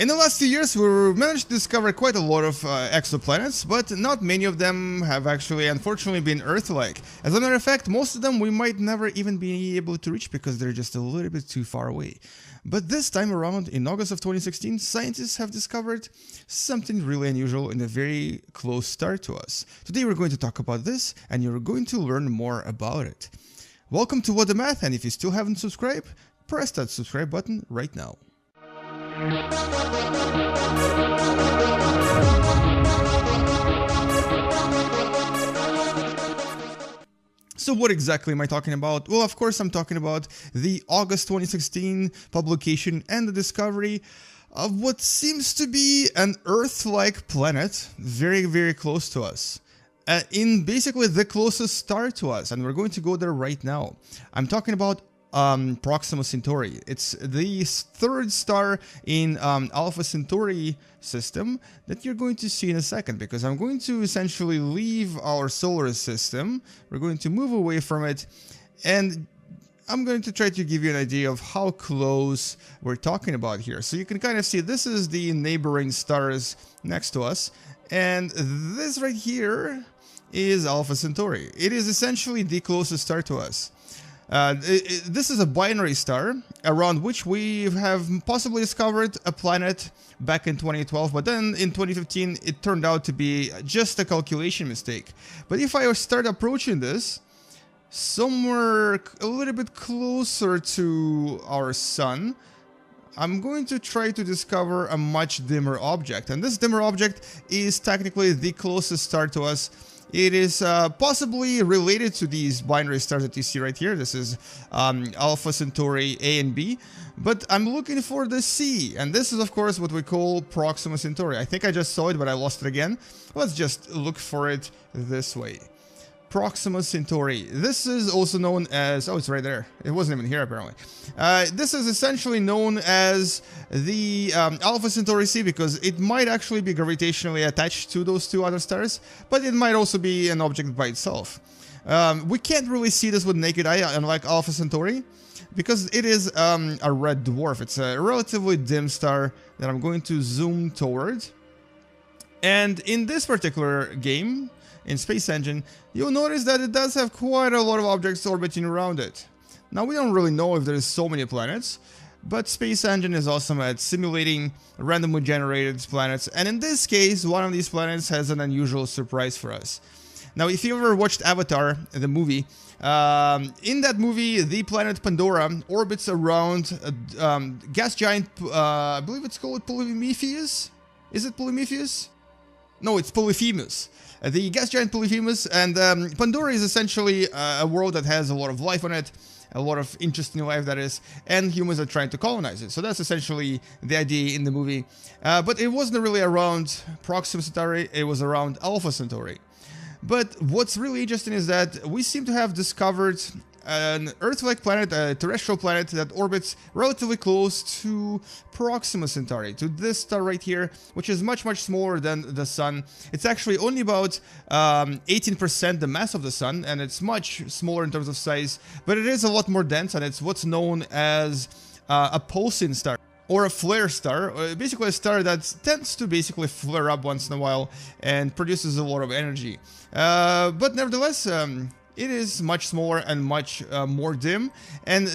In the last few years, we managed to discover quite a lot of exoplanets, but not many of them have actually, unfortunately, been Earth-like. As a matter of fact, most of them we might never even be able to reach because they're just a little bit too far away. But this time around, in August of 2016, scientists have discovered something really unusual and a very close star to us. Today we're going to talk about this, and you're going to learn more about it. Welcome to What the Math, and if you still haven't subscribed, press that subscribe button right now. So what exactly am I talking about? Well, of course I'm talking about the August 2016 publication and the discovery of what seems to be an Earth-like planet very, very close to us. In basically the closest star to us, and we're going to go there right now. I'm talking about Proxima Centauri. It's the third star in Alpha Centauri system that you're going to see in a second, because I'm going to essentially leave our solar system. We're going to move away from it, and I'm going to try to give you an idea of how close we're talking about here. So you can kind of see this is the neighboring stars next to us, and this right here is Alpha Centauri. It is essentially the closest star to us. This is a binary star around which we have possibly discovered a planet back in 2012, but then in 2015 it turned out to be just a calculation mistake. But if I start approaching this somewhere a little bit closer to our sun, I'm going to try to discover a much dimmer object, and this dimmer object is technically the closest star to us. It is possibly related to these binary stars that you see right here. This is Alpha Centauri A and B, but I'm looking for the C, and this is of course what we call Proxima Centauri. I think I just saw it, but I lost it again. Let's just look for it this way. Proxima Centauri. This is also known as, oh, it's right there. It wasn't even here apparently. This is essentially known as the Alpha Centauri C because it might actually be gravitationally attached to those two other stars, but it might also be an object by itself. We can't really see this with naked eye, unlike Alpha Centauri, because it is a red dwarf. It's a relatively dim star that I'm going to zoom toward. And in this particular game, in Space Engine, you'll notice that it does have quite a lot of objects orbiting around it. Now, we don't really know if there's so many planets, but Space Engine is awesome at simulating randomly generated planets, and in this case, one of these planets has an unusual surprise for us. Now, if you ever watched Avatar, the movie, in that movie, the planet Pandora orbits around a gas giant, I believe it's called Polyphemus? Is it Polyphemus? No, it's Polyphemus. The gas giant Polyphemus, and Pandora is essentially a world that has a lot of life on it, a lot of interesting life that is, and humans are trying to colonize it. So that's essentially the idea in the movie. But it wasn't really around Proxima Centauri, it was around Alpha Centauri. But what's really interesting is that we seem to have discovered an Earth-like planet, a terrestrial planet that orbits relatively close to Proxima Centauri, to this star right here, which is much, much smaller than the Sun. It's actually only about 18% the mass of the Sun, and it's much smaller in terms of size, but it is a lot more dense, and it's what's known as a pulsing star, or a flare star, basically a star that tends to basically flare up once in a while and produces a lot of energy. But nevertheless, it is much smaller and much more dim, and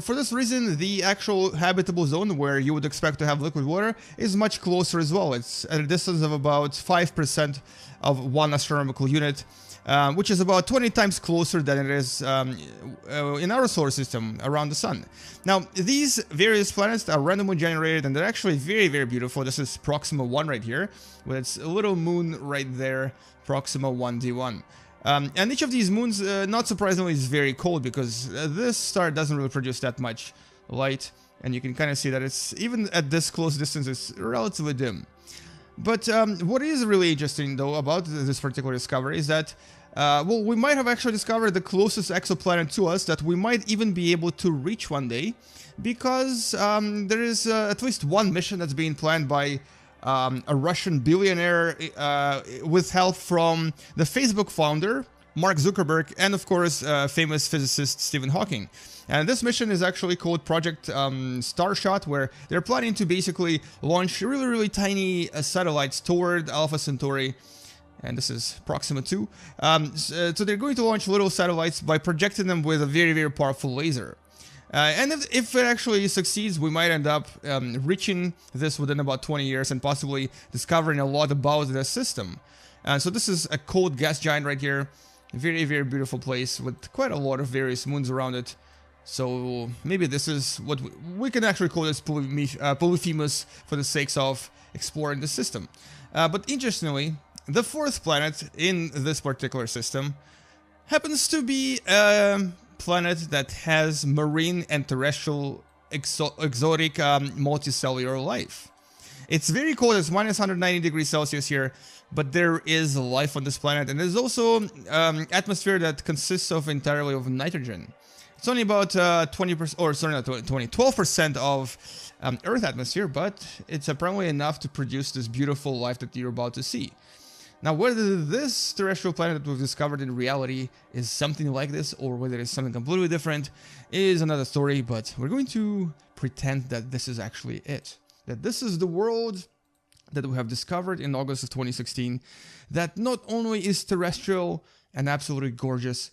for this reason the actual habitable zone where you would expect to have liquid water is much closer as well. It's at a distance of about 5% of 1 astronomical unit, which is about 20 times closer than it is in our solar system around the Sun. Now, these various planets are randomly generated, and they're actually very, very beautiful. This is Proxima 1 right here, with its little moon right there, Proxima 1D1. And each of these moons, not surprisingly, is very cold because this star doesn't really produce that much light, and you can kind of see that it's, even at this close distance, it's relatively dim. But what is really interesting, though, about this particular discovery is that, well, we might have actually discovered the closest exoplanet to us that we might even be able to reach one day, because there is at least one mission that's being planned by a Russian billionaire with help from the Facebook founder, Mark Zuckerberg, and of course famous physicist Stephen Hawking. And this mission is actually called Project Starshot, where they're planning to basically launch really tiny satellites toward Alpha Centauri. And this is Proxima 2. So they're going to launch little satellites by projecting them with a very powerful laser. And if it actually succeeds, we might end up reaching this within about 20 years and possibly discovering a lot about the system. So this is a cold gas giant right here. Very beautiful place with quite a lot of various moons around it. So maybe this is what we can actually call this Polyphemus for the sakes of exploring the system. But interestingly, the fourth planet in this particular system happens to be a planet that has marine and terrestrial exotic multicellular life. It's very cold, it's minus 190 degrees Celsius here, but there is life on this planet, and there's also atmosphere that consists of entirely of nitrogen. It's only about 20%, or sorry, not 20, 12% of Earth atmosphere, but it's apparently enough to produce this beautiful life that you're about to see. Now, whether this terrestrial planet that we've discovered in reality is something like this, or whether it's something completely different, is another story, but we're going to pretend that this is actually it. That this is the world that we have discovered in August of 2016, that not only is terrestrial and absolutely gorgeous,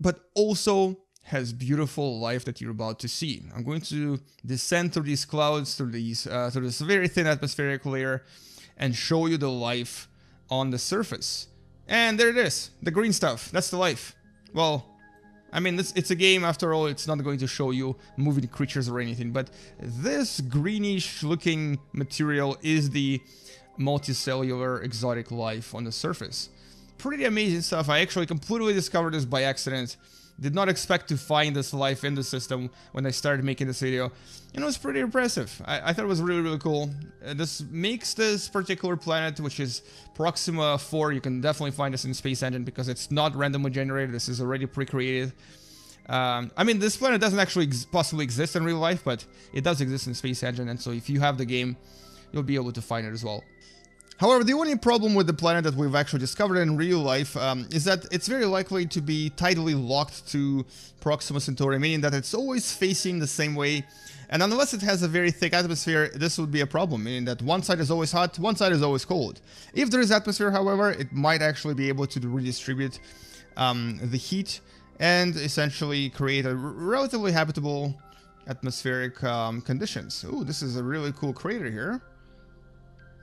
but also has beautiful life that you're about to see. I'm going to descend through these clouds, through this very thin atmospheric layer, and show you the life on the surface. And there it is, the green stuff. That's the life. Well, I mean, it's a game after all. It's not going to show you moving creatures or anything, but this greenish looking material is the multicellular exotic life on the surface. Pretty amazing stuff. I actually completely discovered this by accident. Did not expect to find this life in the system when I started making this video. And it was pretty impressive. I thought it was really cool. This makes this particular planet, which is Proxima 4, you can definitely find this in Space Engine because it's not randomly generated. This is already pre-created. I mean, this planet doesn't actually possibly exist in real life, but it does exist in Space Engine, and so if you have the game, you'll be able to find it as well. However, the only problem with the planet that we've actually discovered in real life is that it's very likely to be tidally locked to Proxima Centauri, meaning that it's always facing the same way, and unless it has a very thick atmosphere, this would be a problem, meaning that one side is always hot, one side is always cold. If there is atmosphere, however, it might actually be able to redistribute the heat and essentially create a relatively habitable atmospheric conditions. Ooh, this is a really cool crater here.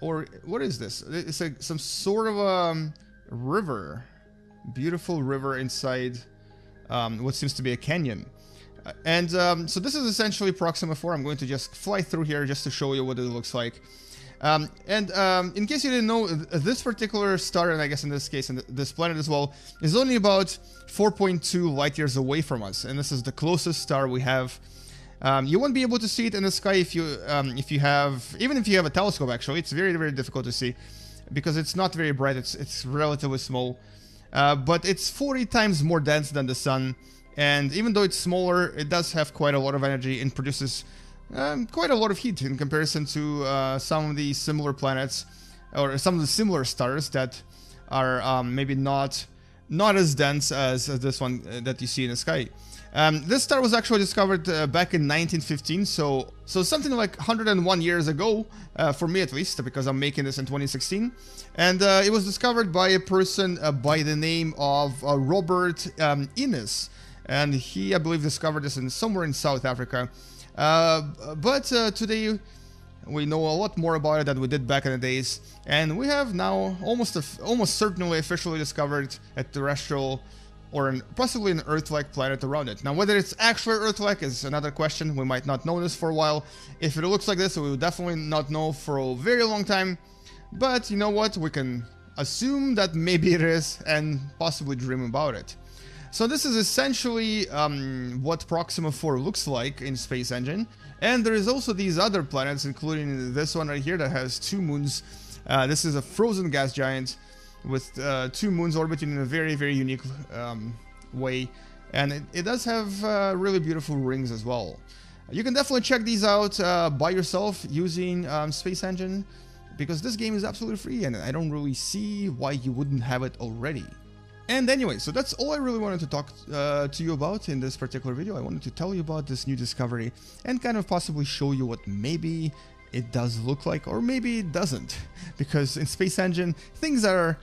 Or what is this? It's like some sort of a river. Beautiful river inside what seems to be a canyon. So this is essentially Proxima 4. I'm going to just fly through here just to show you what it looks like. In case you didn't know, this particular star, and I guess in this case, and this planet as well, is only about 4.2 light years away from us. And this is the closest star we have. You won't be able to see it in the sky if you have, even if you have a telescope. Actually, it's very difficult to see because it's not very bright. It's relatively small, but it's 40 times more dense than the sun. And even though it's smaller, it does have quite a lot of energy and produces quite a lot of heat in comparison to some of the similar planets or some of the similar stars that are maybe not as dense as this one that you see in the sky. This star was actually discovered back in 1915, so something like 101 years ago, for me at least, because I'm making this in 2016. And it was discovered by a person by the name of Robert Innes, and he, I believe, discovered this somewhere in South Africa. But today we know a lot more about it than we did back in the days, and we have now almost certainly officially discovered a terrestrial or possibly an Earth-like planet around it. Now, whether it's actually Earth-like is another question. We might not know this for a while. If it looks like this, we will definitely not know for a very long time. But you know what? We can assume that maybe it is and possibly dream about it. So this is essentially what Proxima 4 looks like in Space Engine. And there is also these other planets, including this one right here that has 2 moons. This is a frozen gas giant with 2 moons orbiting in a very unique way, and it does have really beautiful rings as well. You can definitely check these out by yourself using Space Engine, because this game is absolutely free and I don't really see why you wouldn't have it already. And anyway, so that's all I really wanted to talk to you about in this particular video. I wanted to tell you about this new discovery and kind of possibly show you what maybe it does look like, or maybe it doesn't. Because in Space Engine, things are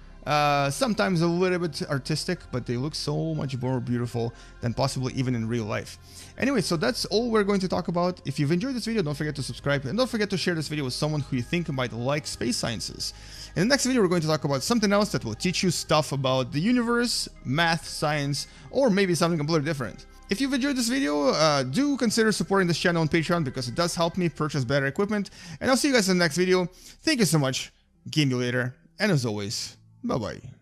sometimes a little bit artistic, but they look so much more beautiful than possibly even in real life. Anyway, so that's all we're going to talk about. If you've enjoyed this video, don't forget to subscribe, and don't forget to share this video with someone who you think might like space sciences. In the next video, we're going to talk about something else that will teach you stuff about the universe, math, science, or maybe something completely different. If you've enjoyed this video, do consider supporting this channel on Patreon, because it does help me purchase better equipment. And I'll see you guys in the next video. Thank you so much. Game you later. And as always, bye-bye.